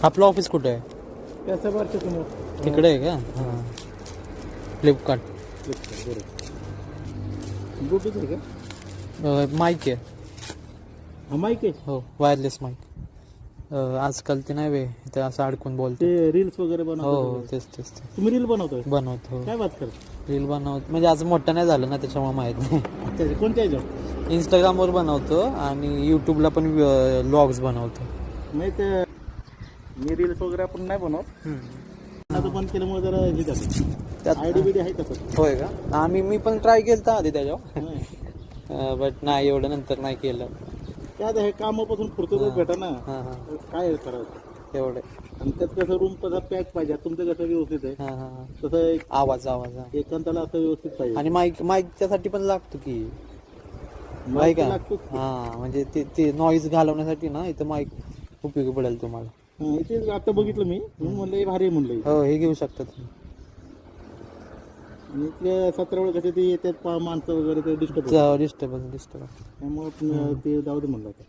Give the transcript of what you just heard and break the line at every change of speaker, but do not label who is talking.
आपलं ऑफिस कुठे आहे?
त्याच्या वरच्या समोर
तिकडे आहे का? हां. फ्लिपकार्ट.
ब्लूटूथ आहे का?
माईक आहे.
हा माईक आहे.
हो, वायरलेस माईक. आजकाल ते नाही वे ते असं अडकून बोलते.
ते रील्स वगैरे
हो
बनवतो.
हो, तेच तेच ते
तुम्ही रील बनवतोय?
बनवतो.
काय बात करता?
रील बनवतो म्हणजे आज मोठं नाही झालं ना, त्याच्यामुळे माहीत नाही.
अच्छा, कोणत्या ह्याच्यावर?
इंस्टाग्रामवर बनवतो आणि यूट्यूबला पण व्लॉग्स बनवतो.
नाही ते मी रील्स वगैरे आपण नाही बनवत. आता बंद केल्यामुळे जरा हे झालं.
त्यात
आयडी बिडी आहे तसं.
होय का? मी पण ट्राय केलं आधी त्याच्यावर, बट नाही एवढं नंतर नाही केलं.
काय आता हे कामापासून फुरतो भेटा ना.
हां हां,
काय करायचं
एवढे.
आणि त्यात कसं रूम तसा पॅक पाहिजे. तुमचं कसं व्यवस्थित आहे
हां हां हां.
तसं
आवाज आवाज हां.
एकांताला असं व्यवस्थित पाहिजे.
आणि माईकच्यासाठी पण लागतो की
माईक
का?
लागतोच.
हां, म्हणजे ते नॉईज घालवण्यासाठी ना इथं माईक उपयोगी पडेल तुम्हाला.
इथे आता बघितलं मी म्हणलं हे भारी आहे म्हणलं.
हो, हे घेऊ शकता तुम्ही.
आणि इथले 17 वेळ कसे ते येतात माणसं वगैरे ते डिस्टर्ब
डिस्टर्बन्स
त्यामुळे ते जाऊ दे म्हणलं आता.